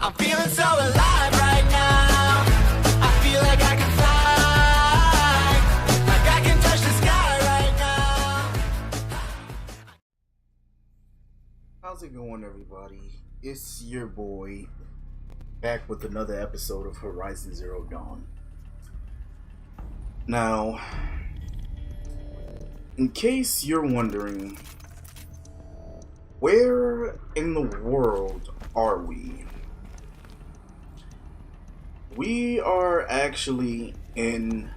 I'm feeling so alive right now. I feel like I can fly, like I can touch the sky right now. How's it going, everybody? It's your boy, back with another episode of Horizon Zero Dawn. Now, in case you're wondering, where in the world are we? We are actually in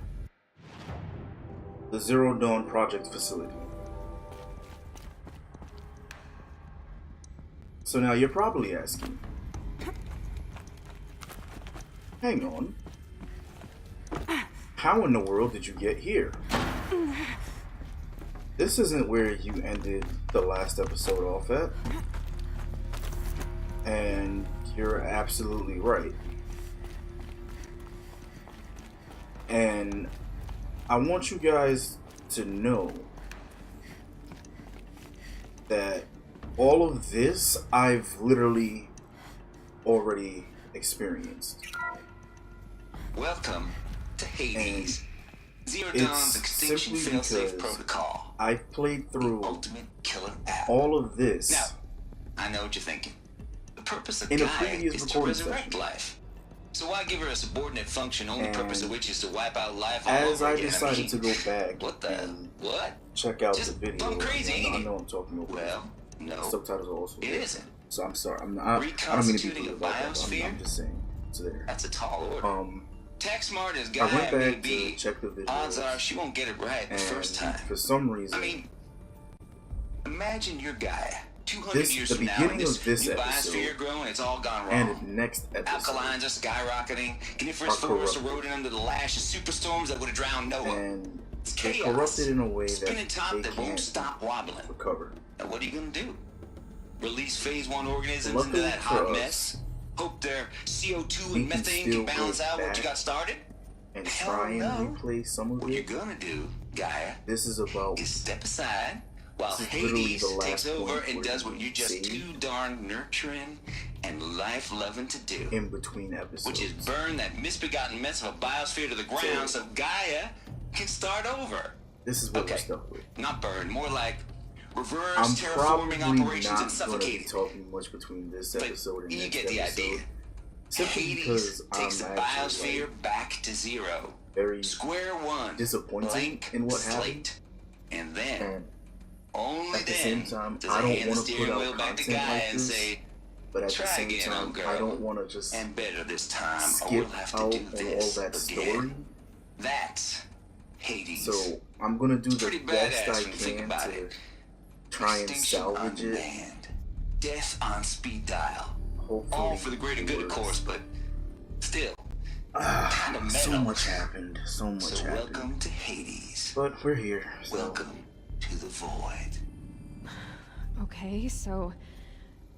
the Zero Dawn Project facility. So now you're probably asking, hang on, how in the world did you get here? This isn't where you ended the last episode off at. And you're absolutely right. And I want you guys to know that all of this I've literally already experienced. Welcome to Hades. Zero Dawn's extinction failsafe protocol. I've played through the ultimate killer app. all of this. Now, I know what you're thinking. The purpose of in a Gaia previous is to recording resurrect session. life. So why give her a subordinate function, only And purpose of which is to wipe out life all as over I again? decided to go back What the? and What? check out Just the video, plumb crazy, I know I'm talking over. Well, no. Subtitles are also It there. isn't. So I'm sorry. I don't mean to be Reconstituting rude a about that, but biosphere? I'm just saying it's there. That's a tall order. Tech smart as I Gaia went may back to be, check the video. odds are she won't get it right the first time. For some reason, I mean, imagine your Gaia 200 years the from now, beginning and of this new episode biosphere growing, it's all gone wrong. and the next episode, Alkalines are skyrocketing. Coniferous forests eroding under the lash of superstorms that would have drowned Noah. and It's they're chaos. corrupted in a way that Spinning top they that won't can't stop wobbling. recover. Now what are you gonna do? Release phase 1 organisms Luckily into that for hot us, mess? Hope their CO2 we and can methane still can balance go out what back you got started? and Hell try and no. replay some of What you're it. gonna do, Gaia, This is about is step aside while This is literally Hades the last takes over point and where does you what you're just see too darn nurturing and life-loving to do. in between episodes, Which is burn that misbegotten mess of a biosphere to the ground so Gaia can start over. This is what we're Okay. stuck with. Not burn, more like reverse I'm terraforming probably operations not and going to be suffocating. talking much between this episode and You next get the episode. idea. Simply Hades because takes the I'm actually biosphere back to zero. very Square one. disappointed Blank in what slate. happened. And then, And only at the then, same time, does I I don't hand the want to put steering out wheel back to content Gaia like and this, say, but at the try same again, time, old girl. I don't want to just and better this time, or skip we'll have to out do on all this that again. story. That's Hades. So I'm gonna do the Pretty best badass I when you think can about to it. try and Extinction salvage it. unmanned. Death on speed dial. Hopefully, All for the greater good, of it course, works. but still. Kind of So metal. much happened. So much So happened. welcome to Hades. But we're here. So. Welcome to the void. Okay, so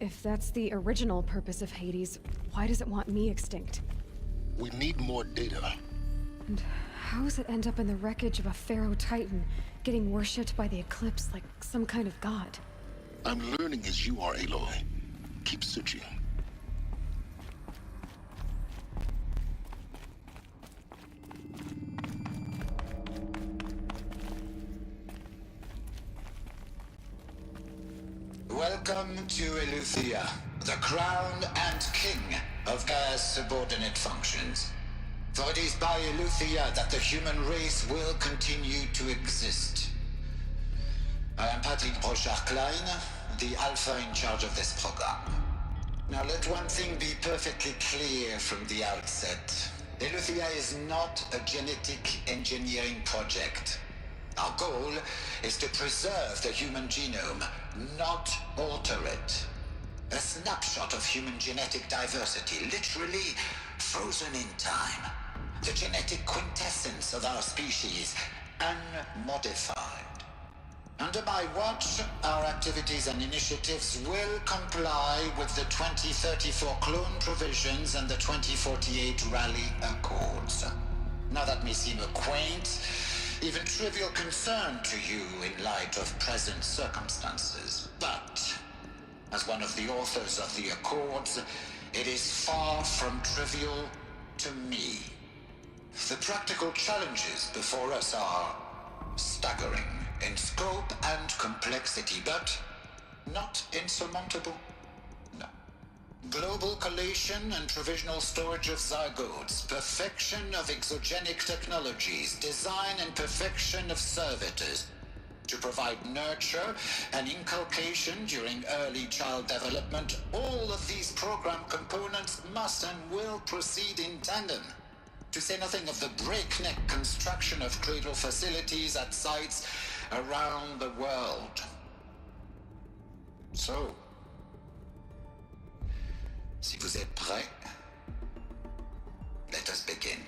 if that's the original purpose of Hades, why does it want me extinct? We need more data. And how does it end up in the wreckage of a Pharaoh Titan, getting worshipped by the Eclipse like some kind of god? I'm learning as you are, Aloy. Keep searching. Welcome to Eleuthia, the crown and king of Gaia's subordinate functions. For it is by Eleuthia that the human race will continue to exist. I am Patrick Brochard-Klein, the alpha in charge of this program. Now let one thing be perfectly clear from the outset. Eleuthia is not a genetic engineering project. Our goal is to preserve the human genome, not alter it. A snapshot of human genetic diversity, literally frozen in time. The genetic quintessence of our species, unmodified. Under my watch, our activities and initiatives will comply with the 2034 clone provisions and the 2048 Rally Accords. Now that may seem a quaint, even trivial concern to you in light of present circumstances, but as one of the authors of the Accords, it is far from trivial to me. The practical challenges before us are staggering in scope and complexity, but not insurmountable. No. Global collation and provisional storage of zygotes, perfection of exogenic technologies, design and perfection of servitors, to provide nurture and inculcation during early child development. All of these program components must and will proceed in tandem. To say nothing of the breakneck construction of cradle facilities at sites around the world. So, si vous êtes prêts, let us begin.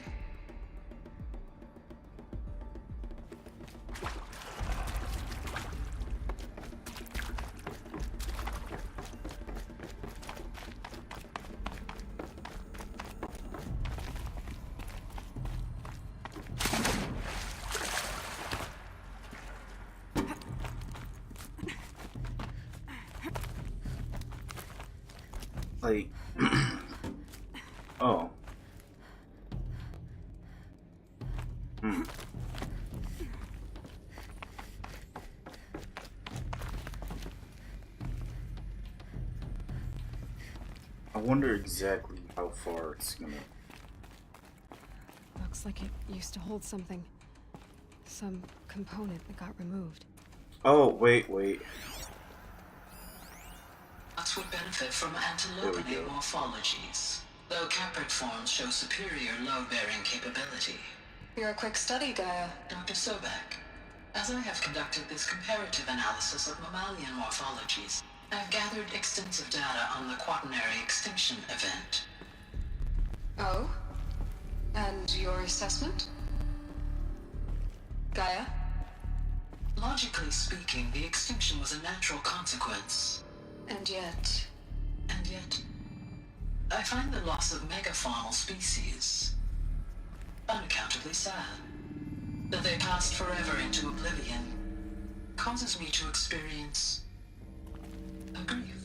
Like, oh. I wonder exactly how far it's gonna. Looks like it used to hold something. Some component that got removed. Oh, wait. Nuts would benefit from There we antilopinate go. morphologies, though caprid forms show superior load-bearing capability. You're a quick study, Gaia. Dr. Sobek, as I have conducted this comparative analysis of mammalian morphologies, I have gathered extensive data on the quaternary extinction event. Oh? And your assessment? Gaia? Logically speaking, the extinction was a natural consequence. And yet... And yet, I find the loss of megafaunal species unaccountably sad. That they passed forever into oblivion causes me to experience a grief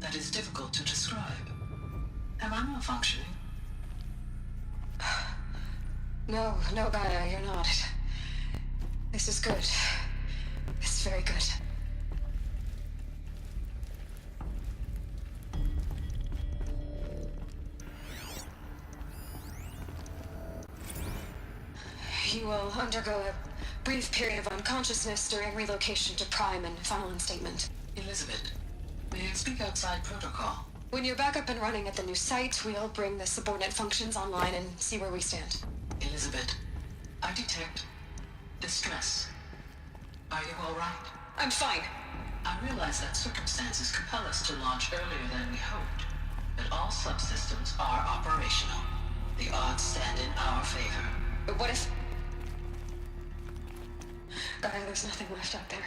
that is difficult to describe. Am I malfunctioning? No, Gaia, you're not. This is good. This is very good. You will undergo a brief period of unconsciousness during relocation to Prime and final instatement. Elizabeth, may I speak outside protocol? When you're back up and running at the new site, we'll bring the subordinate functions online and see where we stand. Elizabeth, I detect distress. Are you all right? I'm fine. I realize that circumstances compel us to launch earlier than we hoped, but all subsystems are operational. The odds stand in our favor. But what if... Gaia, there's nothing left out there.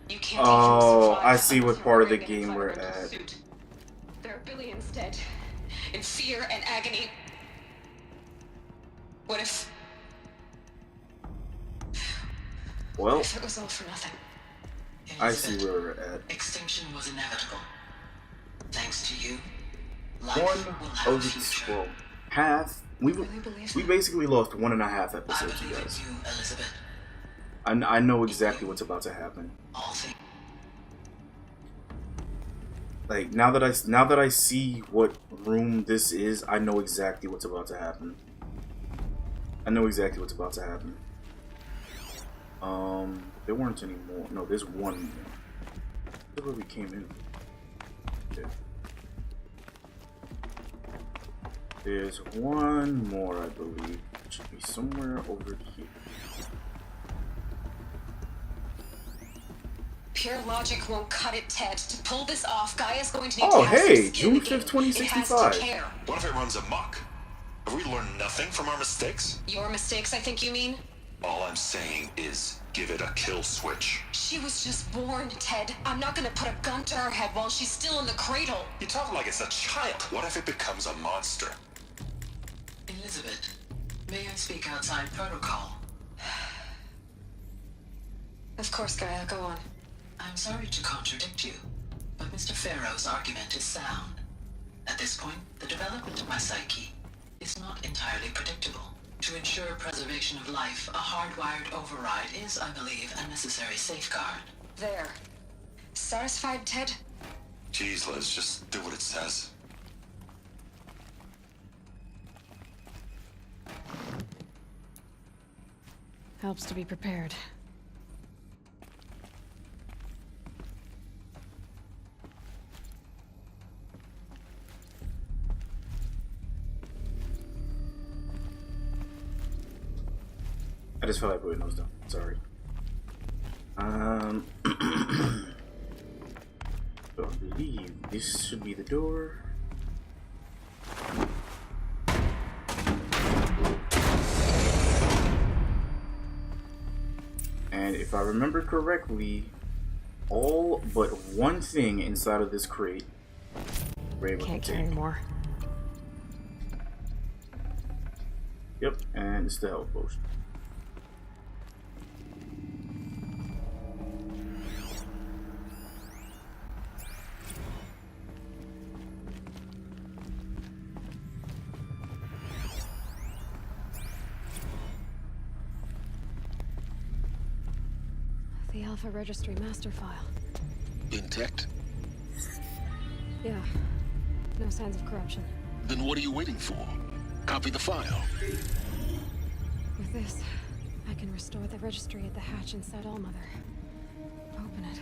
You can't Oh, even survive I see what unless part of the you're wearing an game we're environmental at. suit. There are billions dead, in fear and agony. What if... Well, If it was all for nothing? I see Elizabeth, where we're at. extinction was inevitable. Thanks to you, life One will have a of the future. well, half. We Really believe we that? basically lost 1.5 I episodes, you believe in guys. you, Elizabeth. I know exactly what's about to happen. All things. Like now that I see what room this is, I know exactly what's about to happen. I know exactly what's about to happen. There weren't any more. No, there's one more. Look where we came in. Okay. There's one more, I believe. It should be somewhere over here. Pure logic won't cut it, Ted. To pull this off, Gaia's going to need Oh, to have hey, some skin in June the game. 5th, 2065. It has to care. What if it runs amok? Have we learned nothing from our mistakes? Your mistakes, I think you mean? All I'm saying is give it a kill switch. She was just born, Ted. I'm not gonna put a gun to her head while she's still in the cradle. You talk like it's a child. What if it becomes a monster? Elizabeth, may I speak outside protocol? Of course, Gaia, go on. I'm sorry to contradict you, but Mr. Farrow's argument is sound. At this point, the development of my psyche is not entirely predictable. To ensure preservation of life, a hardwired override is, I believe, a necessary safeguard. There. Satisfied, Ted? Jeez, Liz, just do what it says. Helps to be prepared. I just felt like putting those down. Sorry. So I believe this should be the door. And if I remember correctly, all but one thing inside of this crate we're able Can't to carry take. more. Yep, and it's the health potion. The Alpha Registry master file. Intact? Yeah. No signs of corruption. Then what are you waiting for? Copy the file. With this, I can restore the registry at the hatch inside Allmother. Open it.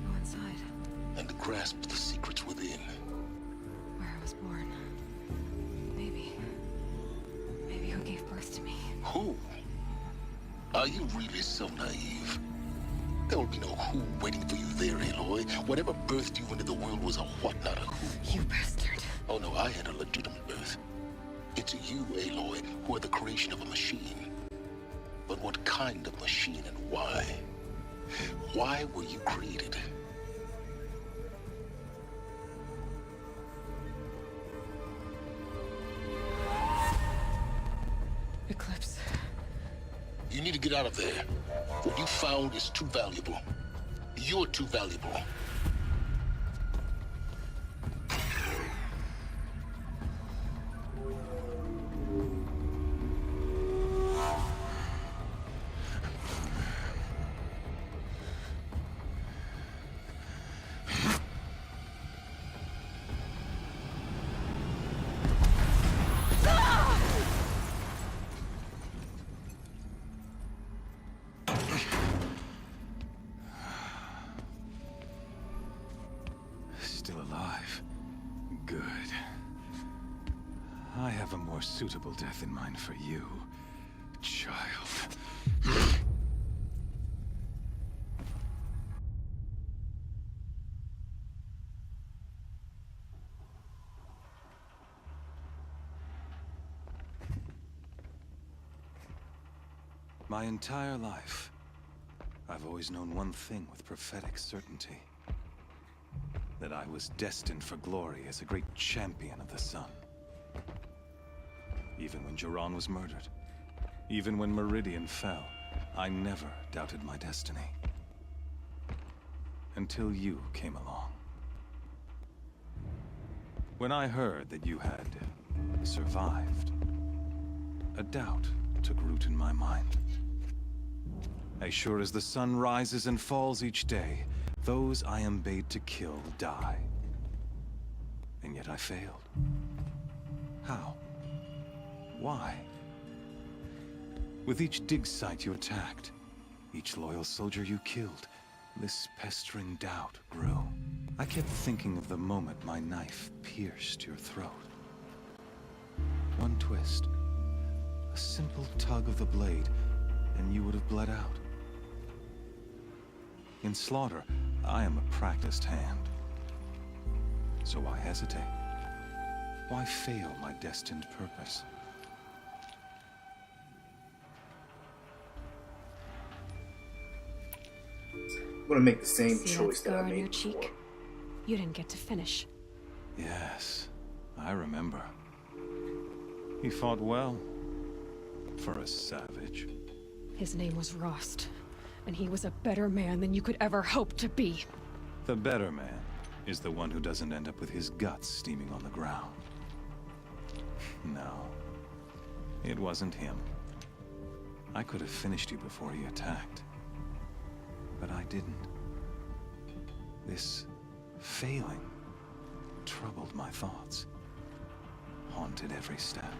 Go inside. And grasp the secrets within. Where I was born. Maybe who gave birth to me. Who? Are you really so naive? There will be no who waiting for you there, Aloy. Whatever birthed you into the world was a what, not a who. You bastard. Oh no, I had a legitimate birth. It's you, Aloy, who are the creation of a machine. But what kind of machine and why? Why were you created? Eclipse. You need to get out of there. What you found is too valuable. You're too valuable. Still alive. Good. I have a more suitable death in mind for you, child. My entire life, I've always known one thing with prophetic certainty. That I was destined for glory as a great champion of the sun. Even when Jiran was murdered, even when Meridian fell, I never doubted my destiny. Until you came along. When I heard that you had survived, a doubt took root in my mind. As sure as the sun rises and falls each day, those I am bade to kill die. And yet I failed. How? Why? With each dig site you attacked, each loyal soldier you killed, this pestering doubt grew. I kept thinking of the moment my knife pierced your throat. One twist, a simple tug of the blade, and you would have bled out. In slaughter, I am a practiced hand. So why hesitate? Why fail my destined purpose? I'm gonna make the same See that choice that I scar on your made before. cheek? You didn't get to finish. Yes, I remember. He fought well. For a savage. His name was Rost, and he was a better man than you could ever hope to be. The better man. is the one who doesn't end up with his guts steaming on the ground. No, it wasn't him. I could have finished you before he attacked, but I didn't. This failing troubled my thoughts, haunted every step.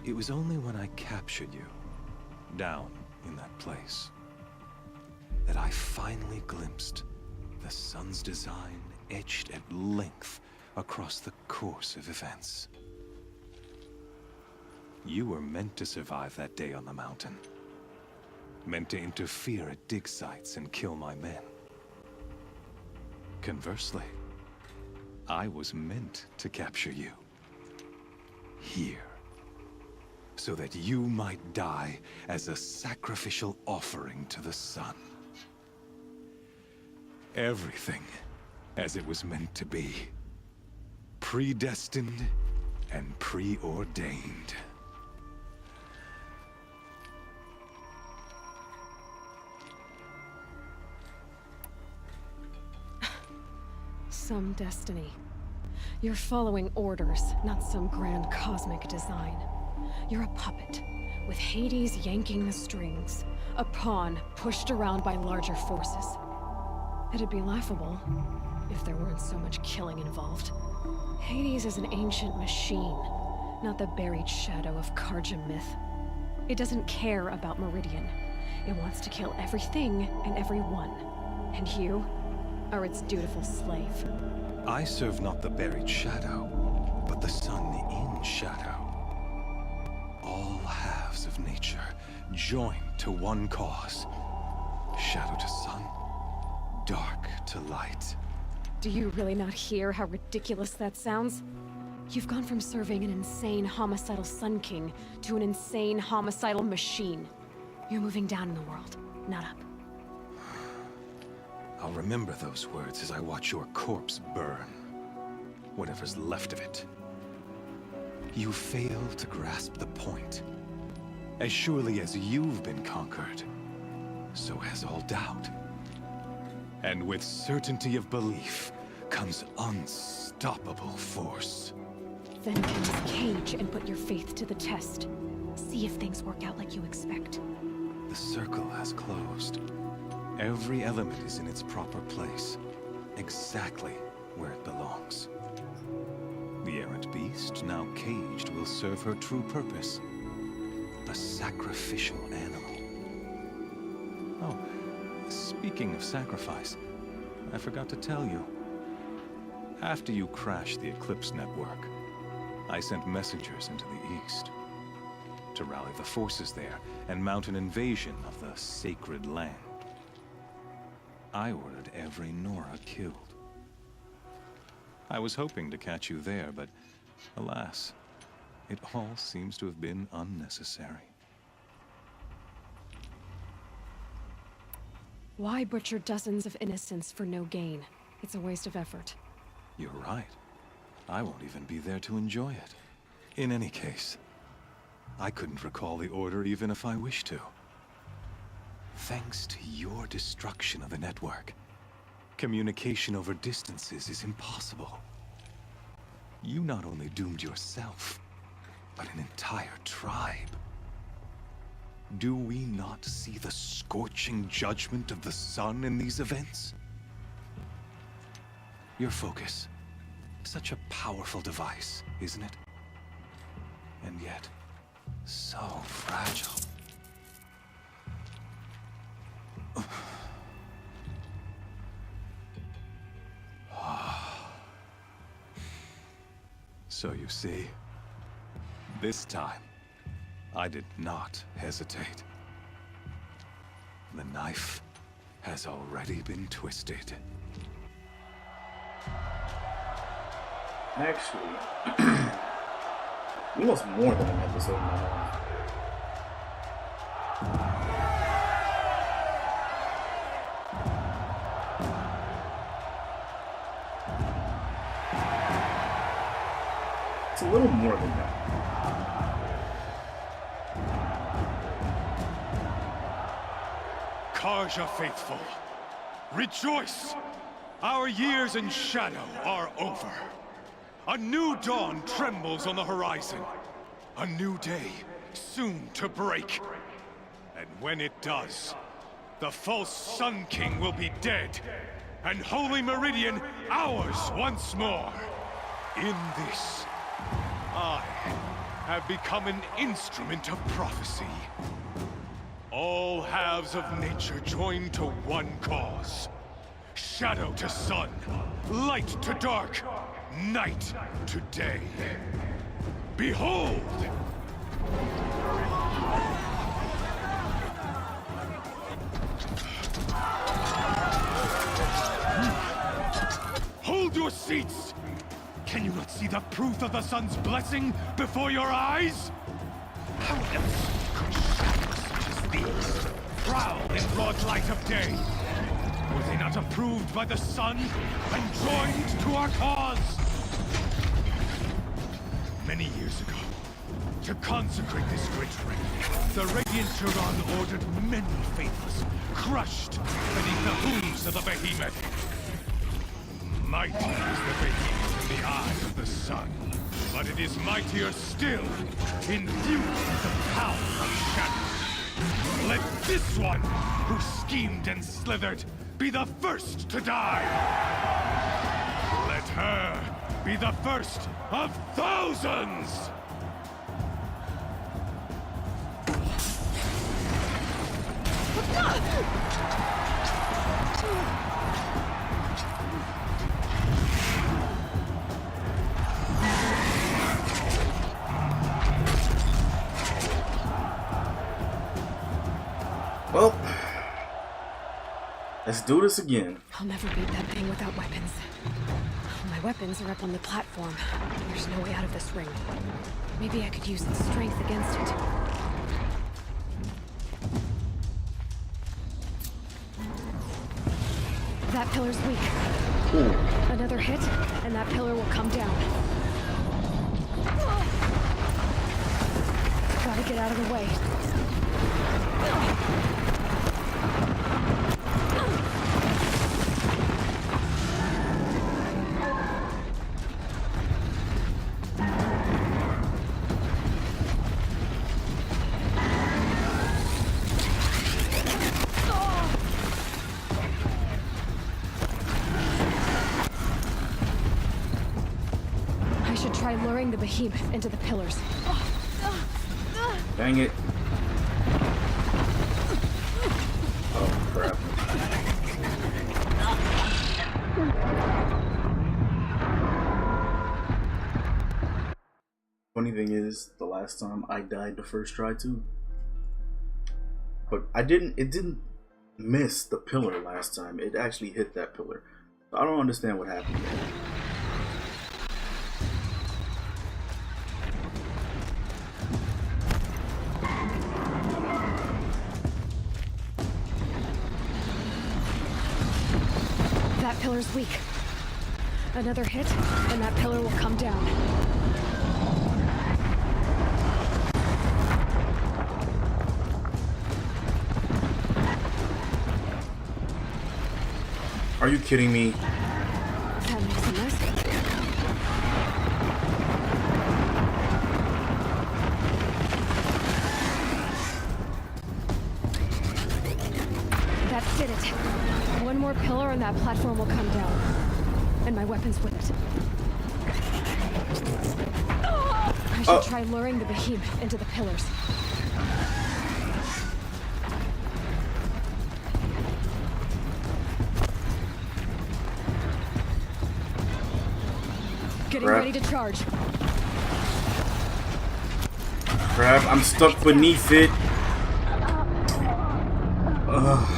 It was only when I captured you, down in that place, that I finally glimpsed the sun's design etched at length across the course of events. You were meant to survive that day on the mountain. Meant to interfere at dig sites and kill my men. Conversely, I was meant to capture you. Here. So that you might die as a sacrificial offering to the sun. Everything as it was meant to be. Predestined and preordained. Some destiny. You're following orders, not some grand cosmic design. You're a puppet, with Hades yanking the strings. A pawn pushed around by larger forces. It'd be laughable if there weren't so much killing involved. Hades is an ancient machine, not the buried shadow of Karja myth. It doesn't care about Meridian. It wants to kill everything and everyone. And you are its dutiful slave. I serve not the buried shadow, but the sun in shadow. All halves of nature joined to one cause. Shadow to sun, dark to light. Do you really not hear how ridiculous that sounds? You've gone from serving an insane homicidal Sun King to an insane homicidal machine. You're moving down in the world, not up. I'll remember those words as I watch your corpse burn. Whatever's left of it. You fail to grasp the point. As surely as you've been conquered, so has all doubt. And with certainty of belief comes unstoppable force. Then get this cage and put your faith to the test. See if things work out like you expect. The circle has closed. Every element is in its proper place, exactly where it belongs. The errant beast, now caged, will serve her true purpose. A sacrificial animal. Oh, speaking of sacrifice, I forgot to tell you. After you crashed the Eclipse network, I sent messengers into the east to rally the forces there and mount an invasion of the sacred land. I ordered every Nora killed. I was hoping to catch you there, but alas, it all seems to have been unnecessary. Why butcher dozens of innocents for no gain? It's a waste of effort. You're right. I won't even be there to enjoy it. In any case, I couldn't recall the order even if I wished to. Thanks to your destruction of the network, communication over distances is impossible. You not only doomed yourself, but an entire tribe. Do we not see the scorching judgment of the sun in these events? Your focus, such a powerful device, isn't it? And yet, so fragile. So you see, this time, I did not hesitate. The knife has already been twisted. Actually, we lost more than an episode now. It's a little more than that. Karja faithful, rejoice! Our years in shadow are over. A new dawn trembles on the horizon. A new day soon to break. And when it does, the false Sun King will be dead, and Holy Meridian ours once more. In this, I have become an instrument of prophecy. All halves of nature join to one cause. Shadow to sun, light to dark, night to day. Behold! Hold your seats! Can you not see the proof of the sun's blessing before your eyes? How else could shadows such as these prowl in broad light of day? Were they not approved by the sun and joined to our cause? Many years ago, to consecrate this great ring, the Radiant Turon ordered many faithless, crushed beneath the hooves of the behemoth. Mighty is the behemoth in the eye of the sun, but it is mightier still, infused with the power of shadow. Let this one, who schemed and slithered, be the first to die! Let her be the first of thousands! Well, let's do this again. I'll never beat that thing without weapons. My weapons are up on the platform. There's no way out of this ring. Maybe I could use its strength against it. That pillar's weak. Ooh. Another hit, and that pillar will come down. Gotta get out of the way. I should try luring the behemoth into the pillars. Dang it. Oh, crap. Funny thing is, the last time I died the first try too. But it didn't miss the pillar last time. It actually hit that pillar. I don't understand what happened there. That pillar's weak. Another hit, and that pillar will come down. Are you kidding me? That makes a mess. That did it. One more pillar and that platform will come down. And my weapons with it. I should try luring the behemoth into the pillars. Getting ready to charge. Crap, I'm stuck beneath it. Ugh.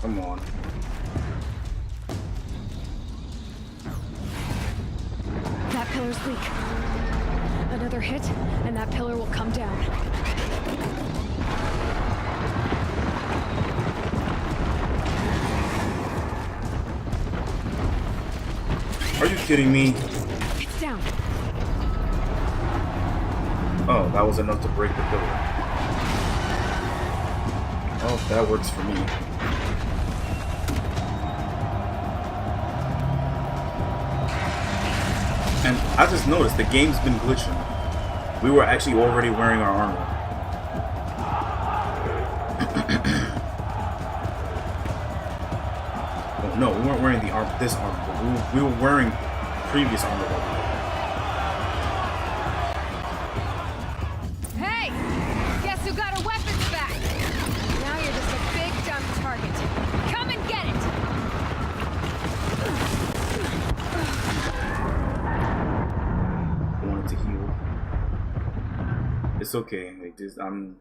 Come on. That pillar's weak. Another hit, and that pillar will come down. Are you kidding me? It's down. Oh, that was enough to break the pillar. Oh, that works for me. And I just noticed the game's been glitching. We were actually already wearing our armor. Oh, no, we weren't wearing this armor, but we were wearing previous armor. Hey! Guess who got our weapons back? Now you're just a big dumb target. Come and get it! I wanted to heal. It's okay. Like this, I'm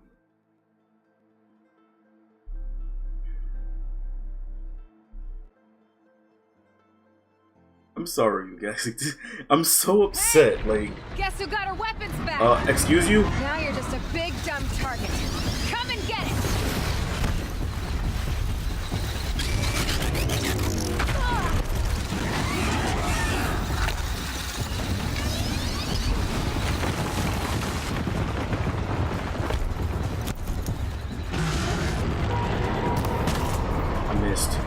sorry, you guys. I'm so upset. Like, Guess who got our weapons back? excuse you? Now you're just a big dumb target. Come and get it! I missed.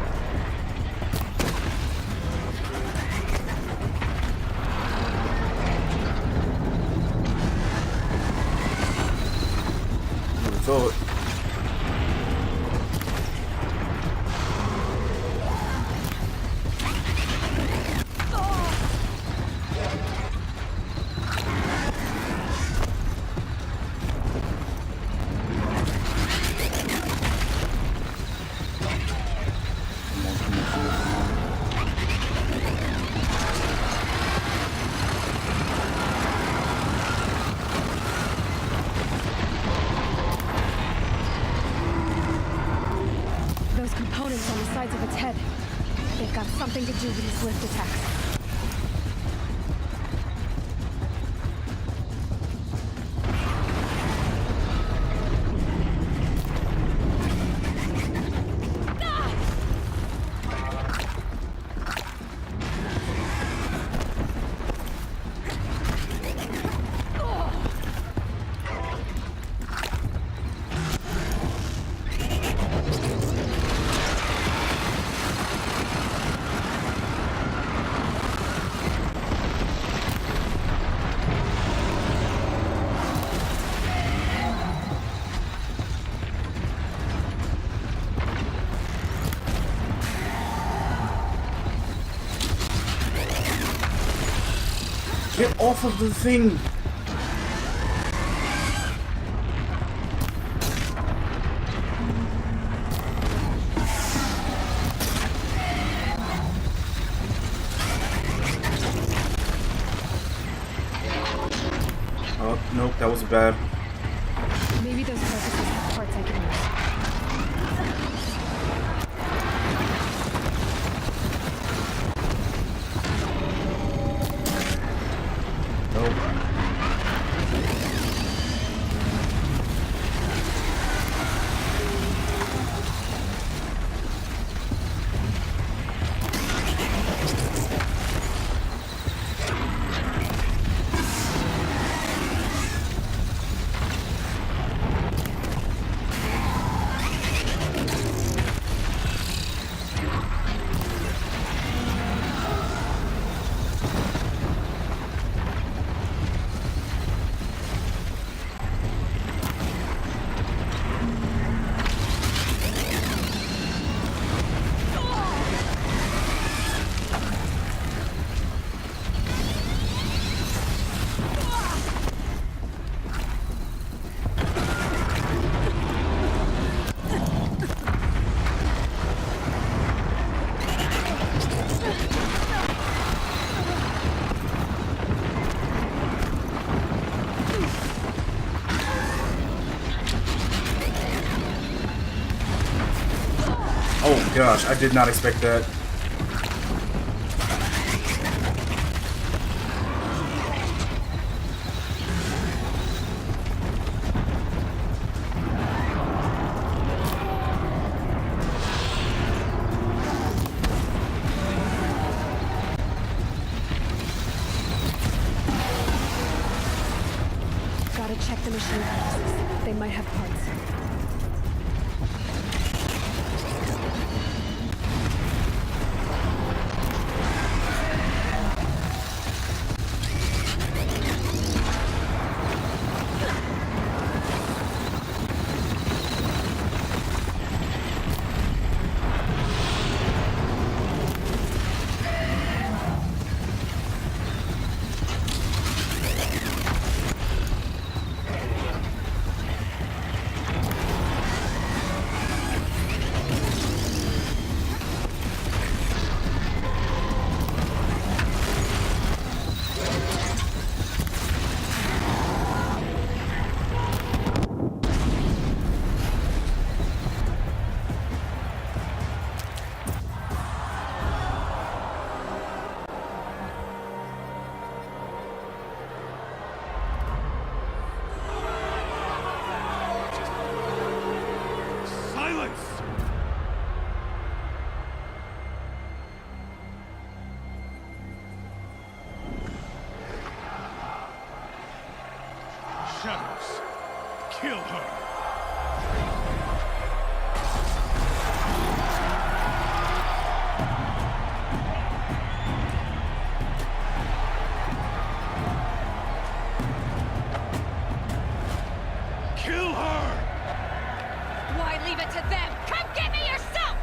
Throw it. Those components on the sides of its head. They've got something to do with these lift attacks. Get off of the thing! Oh, nope, that was bad. Maybe those purposes have parts I can use. Oh gosh, I did not expect that. machine boxes. They might have parts. Shadows. Kill her. Kill her! Why leave it to them? Come get me yourself!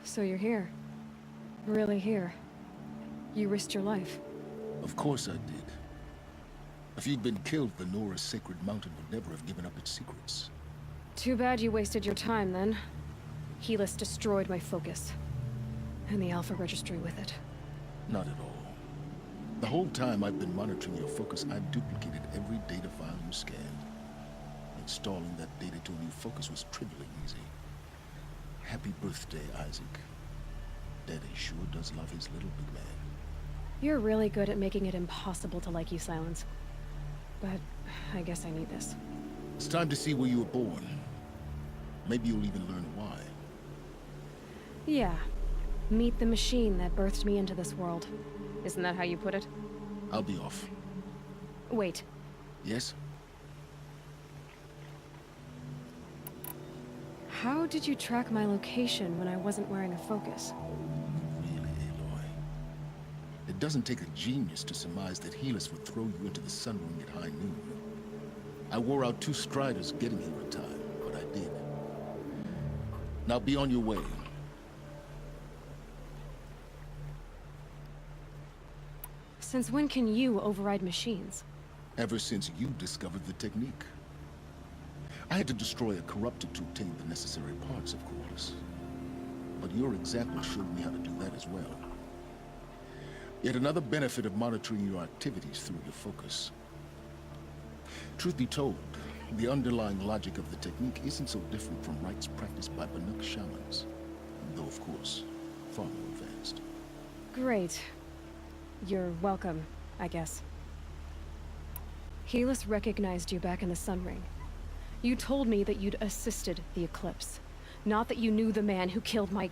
So you're here. Really here. You risked your life. Of course I did. If you'd been killed, the Nora's sacred mountain would never have given up its secrets. Too bad you wasted your time, then. Helis destroyed my focus. And the Alpha Registry with it. Not at all. The whole time I've been monitoring your focus, I've duplicated every data file you scanned. Installing that data to a new focus was trivially easy. Happy birthday, Isaac. Daddy sure does love his little big man. You're really good at making it impossible to like you, Silence. But I guess I need this. It's time to see where you were born. Maybe you'll even learn why. Yeah. Meet the machine that birthed me into this world. Isn't that how you put it? I'll be off. Wait. Yes? How did you track my location when I wasn't wearing a focus? Really, Aloy? It doesn't take a genius to surmise that Helis would throw you into the sun ring at high noon. I wore out 2 striders getting here in time, but I did. Now be on your way. Since when can you override machines? Ever since you discovered the technique. I had to destroy a corruptor to obtain the necessary parts, of course. But your example showed me how to do that as well. Yet another benefit of monitoring your activities through your focus. Truth be told, the underlying logic of the technique isn't so different from rites practiced by Banuk shamans. Though, of course, far more advanced. Great. You're welcome, I guess. Helis recognized you back in the Sun Ring. You told me that you'd assisted the Eclipse. Not that you knew the man who killed my...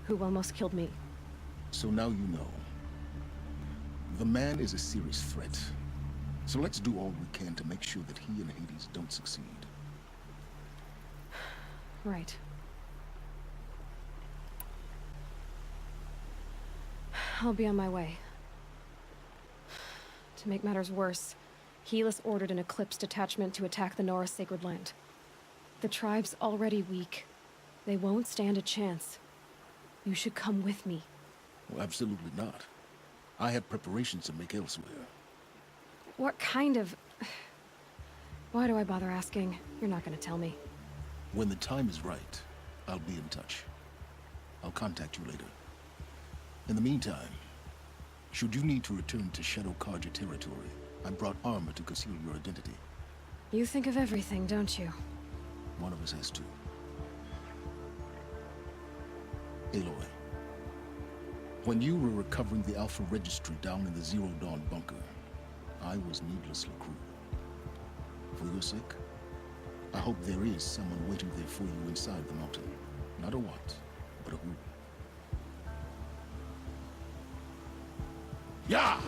who almost killed me. So now you know. The man is a serious threat. So let's do all we can to make sure that he and Hades don't succeed. Right. I'll be on my way. To make matters worse, Helis ordered an Eclipse detachment to attack the Nora Sacred Land. The tribe's already weak. They won't stand a chance. You should come with me. Well, absolutely not. I have preparations to make elsewhere. What kind of... Why do I bother asking? You're not gonna tell me. When the time is right, I'll be in touch. I'll contact you later. In the meantime, should you need to return to Shadow Carja territory, I brought armor to conceal your identity. You think of everything, don't you? One of us has to. Aloy, when you were recovering the Alpha Registry down in the Zero Dawn bunker, I was needlessly cruel. For your sake, I hope there is someone waiting there for you inside the mountain. Not a what, but a who. Yeah!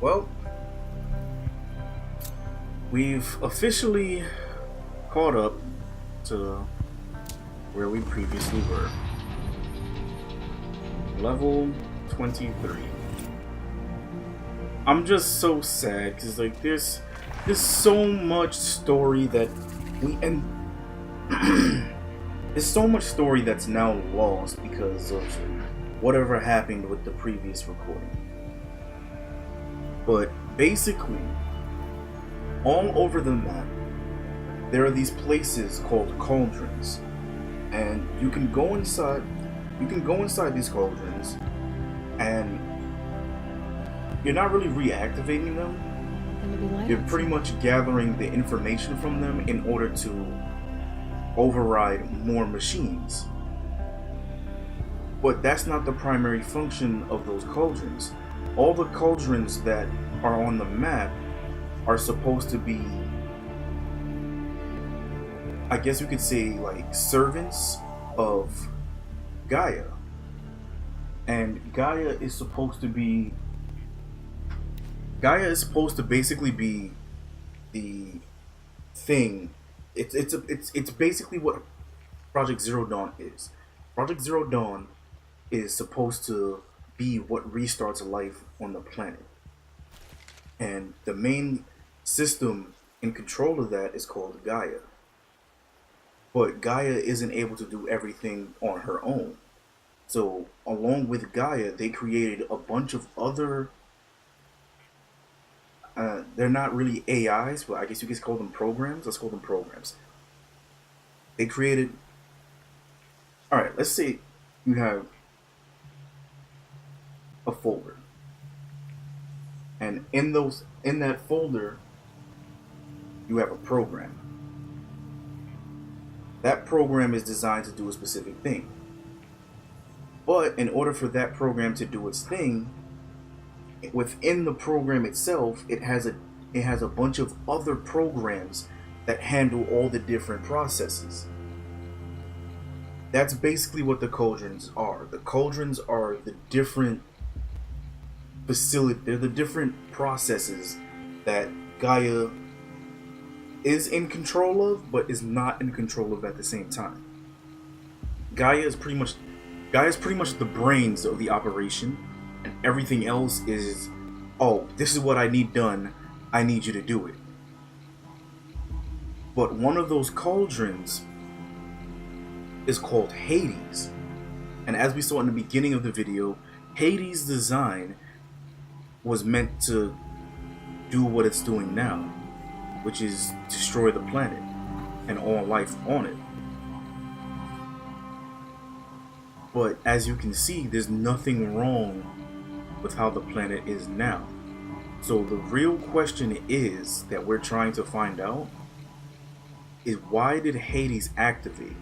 Well, we've officially caught up to where we previously were. Level 23. I'm just so sad because like there's so much story that there's so much story that's now lost because of whatever happened with the previous recording. But basically, all over the map, there are these places called cauldrons, and you can go inside. You can go inside these cauldrons, and you're not really reactivating them. You're pretty much gathering the information from them in order to override more machines. But that's not the primary function of those cauldrons. All the cauldrons that are on the map are supposed to be, I guess you could say, like servants of Gaia. And Gaia is supposed to basically be the thing. It's basically what Project Zero Dawn is. Project Zero Dawn is supposed to be what restarts life on the planet. And the main system in control of that is called Gaia. But Gaia isn't able to do everything on her own. So along with Gaia, they created a bunch of other they're not really AIs, but I guess you could call them programs. Let's call them programs. They created, alright, let's say you have a folder, and in that folder you have a program. That program is designed to do a specific thing, but in order for that program to do its thing, within the program itself, it has a bunch of other programs that handle all the different processes. That's basically what the cauldrons are. The cauldrons are the different they're the different processes that Gaia is in control of, but is not in control of at the same time. Gaia is pretty much the brains of the operation, and everything else is, oh, this is what I need done, I need you to do it. But one of those cauldrons is called Hades. And as we saw in the beginning of the video, Hades' design was meant to do what it's doing now, which is destroy the planet and all life on it. But as you can see, there's nothing wrong with how the planet is now. So the real question is that we're trying to find out is, why did Hades activate?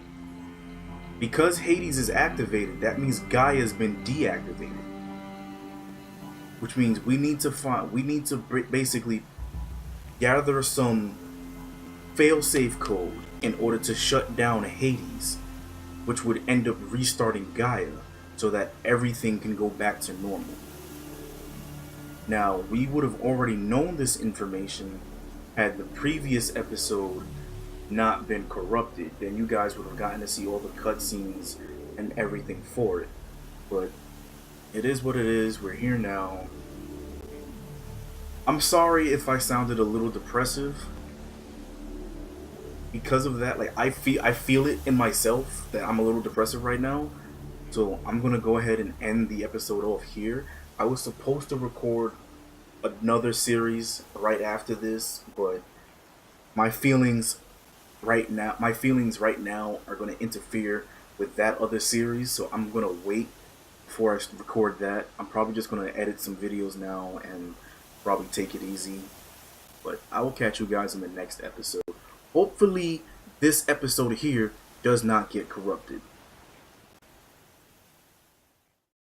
Because Hades is activated, that means Gaia's been deactivated. which means we need to basically gather some fail-safe code in order to shut down Hades, which would end up restarting Gaia so that everything can go back to normal. Now, we would have already known this information had the previous episode not been corrupted. Then you guys would have gotten to see all the cutscenes and everything for it. But it is what it is. We're here now. I'm sorry if I sounded a little depressive because of that. Like, I feel it in myself that I'm a little depressive right now. So I'm gonna go ahead and end the episode off here. I was supposed to record another series right after this, but my feelings right now are going to interfere with that other series, so I'm going to wait before I record that. I'm probably just going to edit some videos now and probably take it easy, but I will catch you guys in the next episode. Hopefully this episode here does not get corrupted.